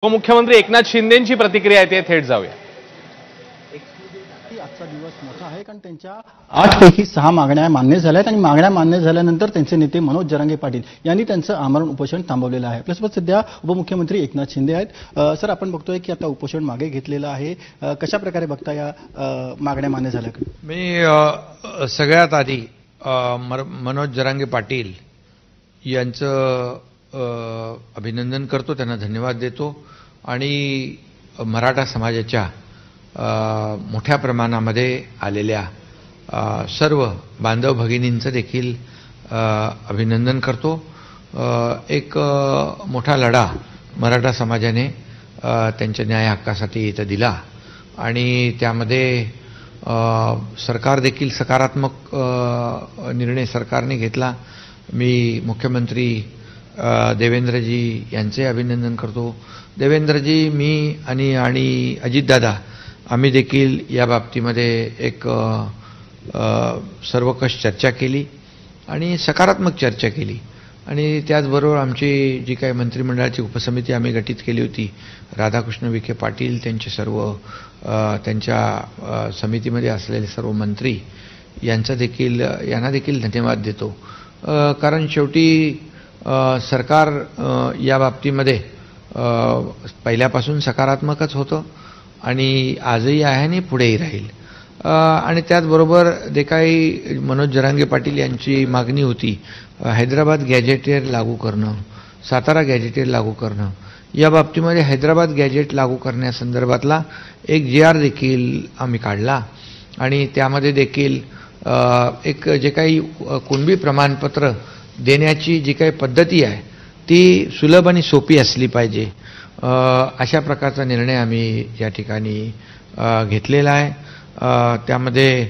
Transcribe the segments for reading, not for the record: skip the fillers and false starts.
उपमुख्यमंत्री एकनाथ शिंदेंची प्रतिक्रिया आहे, थेट जाऊया. आजचा दिवस मोठा आहे कारण त्यांच्या 8 पैकी 6 मागण्या मान्य झाल्यात आणि मागण्या मान्य झाल्यानंतर त्यांचे नेते मनोज जरांगे पाटील यांनी त्यांचं आमरण उपोषण थांबवलेलं आहे. आपल्यासोबत सध्या उपमुख्यमंत्री एकनाथ शिंदे आहेत. सर, आपण बघतोय की आता उपोषण मागे घेतलेलं आहे. कशा प्रकारे बघता या मागण्या मान्य झाल्या? मी सगळ्यात आधी मनोज जरांगे पाटील यांचं अभिनंदन करतो, त्यांना धन्यवाद देतो आणि मराठा समाजाच्या मोठ्या प्रमाणामध्ये आलेल्या सर्व बांधव भगिनींचं देखील अभिनंदन करतो. एक मोठा लढा मराठा समाजाने त्यांच्या न्याय हक्कासाठी इथं दिला आणि त्यामध्ये सरकार देखील सकारात्मक निर्णय सरकारने घेतला. मी मुख्यमंत्री देवेंद्रजी यांचे अभिनंदन करतो. देवेंद्रजी, मी आणि अजितदादा आम्ही देखील या बाबतीमध्ये एक सर्वकष चर्चा केली आणि सकारात्मक चर्चा केली आणि त्याचबरोबर आमची जी काही मंत्रिमंडळाची उपसमिती आम्ही गठीत केली होती, राधाकृष्ण विखे पाटील त्यांचे सर्व त्यांच्या समितीमध्ये असलेले सर्व मंत्री यांना देखील धन्यवाद देतो. कारण शेवटी सरकार या बाबतीमध्ये पहिल्यापासून सकारात्मकच होतं आणि आजही आहे आणि पुढेही राहील. आणि त्याचबरोबर जे काही मनोज जरांगे पाटील यांची मागणी होती, हैदराबाद गॅजेटेर लागू करणं, सातारा गॅजेटेर लागू करणं, या बाबतीमध्ये हैदराबाद गॅजेट लागू करण्यासंदर्भातला एक GR देखील आम्ही काढला आणि त्यामध्ये देखील एक जे काही कुणबी प्रमाणपत्र देण्याची जी काही पद्धती आहे ती सुलभ आणि सोपी असली पाहिजे, अशा प्रकारचा निर्णय आम्ही या ठिकाणी घेतलेला आहे. त्यामध्ये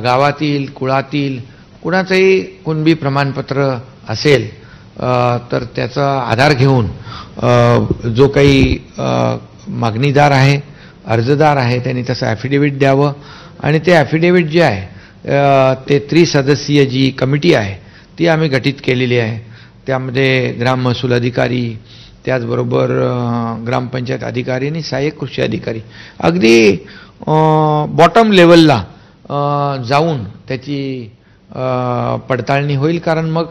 गावातील कुळातील कुणाचंही कुणबी प्रमाणपत्र असेल तर त्याचा आधार घेऊन जो काही मागणीदार आहे, अर्जदार आहे, त्यांनी तसं ॲफिडेव्हिट द्यावं आणि ते ॲफिडेव्हिट जे आहे ते त्रिसदस्यीय जी कमिटी आहे ती आम्ही गठीत केलेली आहे. त्यामध्ये ग्राम महसूल अधिकारी, त्याचबरोबर ग्रामपंचायत अधिकारी आणि सहाय्यक कृषी अधिकारी अगदी बॉटम लेवलला जाऊन त्याची पडताळणी होईल, कारण मग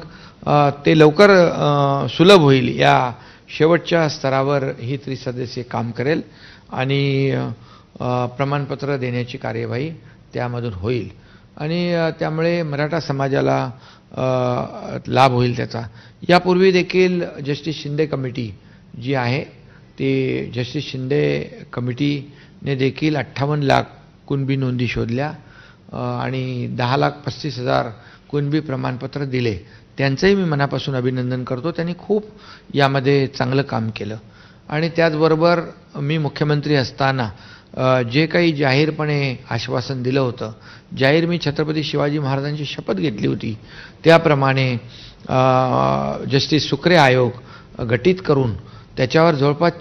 ते लवकर सुलभ होईल. या शेवटच्या स्तरावर ही त्रिसदस्यीय काम करेल आणि प्रमाणपत्र देण्याची कार्यवाही त्यामधून होईल आणि त्यामुळे मराठा समाजाला लाभ होईल त्याचा. यापूर्वी देखील जस्टिस शिंदे कमिटी जी आहे ती जस्टिस शिंदे कमिटीने देखील 58 लाख कुणबी नोंदी शोधल्या आणि 10,35,000 कुणबी प्रमाणपत्र दिले. त्यांचंही मी मनापासून अभिनंदन करतो. त्यांनी खूप यामध्ये चांगलं काम केलं आणि त्याचबरोबर मी मुख्यमंत्री असताना जे काही जाहीरपणे आश्वासन दिलं होतं, जाहीर मी छत्रपती शिवाजी महाराजांची शपथ घेतली होती, त्याप्रमाणे जस्टिस सुक्रे आयोग गठीत करून त्याच्यावर जवळपास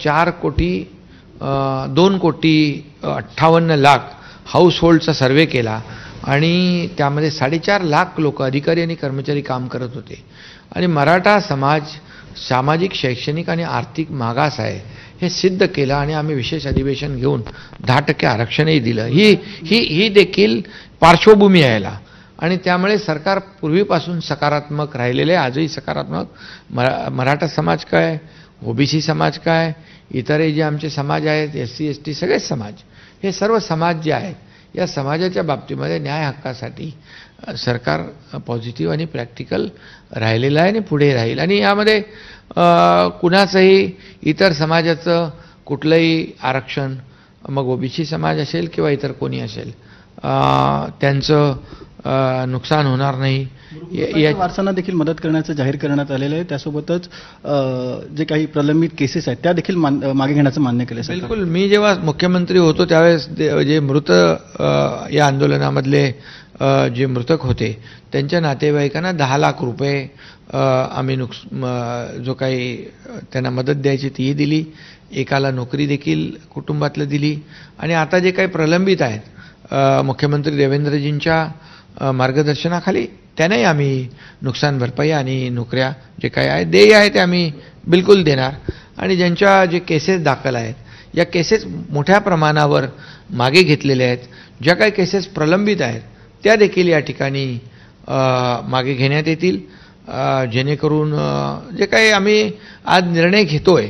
2,58,00,000 हाऊसहोल्डचा सर्वे केला आणि त्यामध्ये 4.5 लाख लोक अधिकारी आणि कर्मचारी काम करत होते आणि मराठा समाज सामाजिक, शैक्षणिक आणि आर्थिक मागास आहे हे सिद्ध केलं आणि आम्ही विशेष अधिवेशन घेऊन 10% आरक्षणही दिलं. ही देखील पार्श्वभूमी यायला आणि त्यामुळे सरकार पूर्वीपासून सकारात्मक राहिलेले, आजही सकारात्मक. मराठा समाज काय, OBC समाज काय, इतरही जे आमचे समाज आहेत, SC ST सगळेच समाज, हे सर्व समाज जे आहेत या समाजाच्या बाबतीमध्ये न्याय हक्कासाठी सरकार पॉझिटिव्ह आणि प्रॅक्टिकल राहिलेलं आहे आणि पुढे राहील. आणि यामध्ये कुणाचंही इतर समाजाचं कुठलंही आरक्षण, मग OBC समाज असेल किंवा इतर कोणी असेल, त्यांचं नुकसान होणार नाही. या वारसांना देखील मदत करण्याचं जाहीर करण्यात आलेलं आहे. त्यासोबतच जे काही प्रलंबित केसेस आहेत त्या देखील मागे घेण्याचं मान्य केलं. बिलकुल. मी जेव्हा मुख्यमंत्री होतो त्यावेळेस जे मृत या आंदोलनामधले जे मृतक होते त्यांच्या नातेवाईकांना 10 लाख रुपये आम्ही जो काही त्यांना मदत द्यायची तीही दिली. एकाला नोकरी देखील कुटुंबातलं दिली आणि आता जे काही प्रलंबित आहेत मुख्यमंत्री देवेंद्रजींच्या मार्गदर्शनाखाली त्यांनाही आम्ही नुकसान भरपाई आणि नोकऱ्या जे काही आहे देय आहे ते आम्ही बिलकुल देणार. आणि ज्यांच्या जे केसेस दाखल आहेत, या केसेस मोठ्या प्रमाणावर मागे घेतलेल्या आहेत, ज्या काही केसेस प्रलंबित आहेत त्या देखील या ठिकाणी मागे घेण्यात येतील, जेणेकरून जे काही आम्ही आज निर्णय घेतोय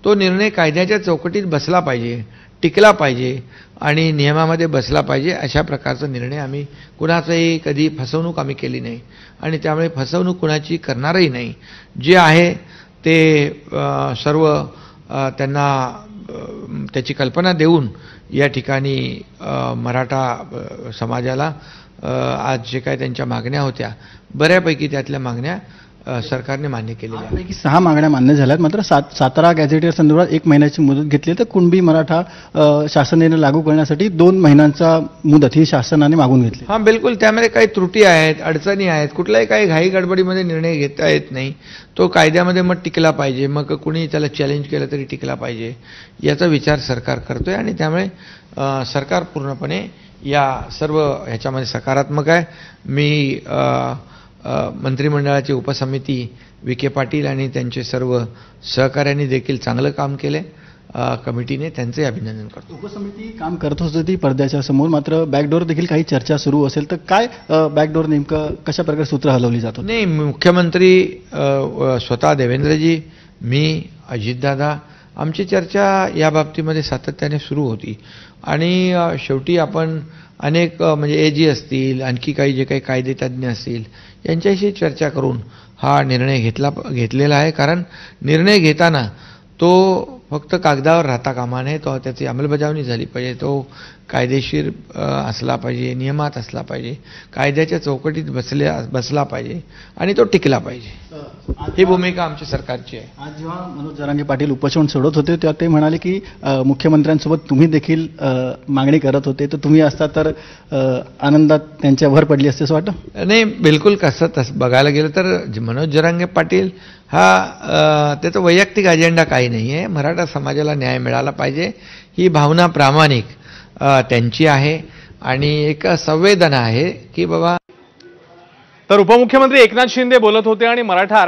तो निर्णय कायद्याच्या चौकटीत बसला पाहिजे, टिकला पाहिजे आणि नियमामध्ये बसला पाहिजे. अशा प्रकारचा निर्णय आम्ही कुणाचाही कधी फसवणूक आम्ही केली नाही आणि त्यामुळे फसवणूक कुणाची करणारही नाही. जे आहे ते सर्व त्यांना त्याची कल्पना देऊन या ठिकाणी मराठा समाजाला आज जे काय त्यांच्या मागण्या होत्या बऱ्यापैकी त्यातल्या मागण्या सरकारने मान्य केलेल्या आहेत. पैकी 6 मागण्या मान्य झाल्यात. मात्र सातारा गॅझेटियर संदर्भात 1 महिन्याची मुदत घेतली, तर कुणबी मराठा शासनाने लागू करण्यासाठी 2 महिन्यांचा मुदत ही शासनाने मागून घेतली. हां, बिलकुल. त्यामध्ये काही त्रुटी आहेत, अडचणी आहेत, कुठलाही काही घाई गडबडीमध्ये निर्णय घेता येत नाही. तो कायद्यामध्ये मग टिकला पाहिजे, मग कुणी त्याला चॅलेंज केलं तरी टिकला पाहिजे, याचा विचार सरकार करतोय आणि त्यामुळे सरकार पूर्णपणे या सर्व ह्याच्यामध्ये सकारात्मक आहे. मी मंत्रिमंडळाची उपसमिती विखे पाटील आणि त्यांचे सर्व सहकाऱ्यांनी देखील चांगलं काम केले. कमिटीने त्यांचे अभिनंदन करतो. उपसमिती काम करत होती ती पडद्याच्या समोर, मात्र बॅकडोर देखील काही चर्चा सुरू असेल तर काय बॅकडोर नेमकं कशा प्रकारे सूत्र हलवली जातो? नाही, मुख्यमंत्री स्वतः देवेंद्रजी, मी, अजितदादा, आमची चर्चा या बाबतीमध्ये सातत्याने सुरू होती आणि शेवटी आपण अनेक म्हणजे एजी असतील, आणखी काही जे काही कायदेतज्ञ असतील यांच्याशी चर्चा करून हा निर्णय घेतलेला आहे. कारण निर्णय घेताना तो फक्त कागदावर राहता कामा नये, तो त्याची अंमलबजावणी झाली पाहिजे, तो कायदेशीर असला पाहिजे, नियमात असला पाहिजे, कायद्याच्या चौकटीत बसला पाहिजे आणि तो टिकला पाहिजे. ही भूमिका आमच्या सरकारची आहे. आज जेव्हा मनोज जरांगे पाटील उपोषण सोडत होते तेव्हा ते म्हणाले की मुख्यमंत्र्यांसोबत तुम्ही देखील मागणी करत होते, तर तुम्ही असता तर आनंदात त्यांच्या भर पडली असते असं वाटतं? नाही, बिलकुल. तसं बघायला गेलं तर मनोज जरांगे पाटील हा त्याचा वैयक्तिक अजेंडा काही नाही आहे. मराठा समाजाला न्याय मिळाला पाहिजे ही भावना प्रामाणिक त्यांची आहे आणि एक संवेदना आहे की बाबा. तर उपमुख्यमंत्री एकनाथ शिंदे बोलत होते आणि मराठा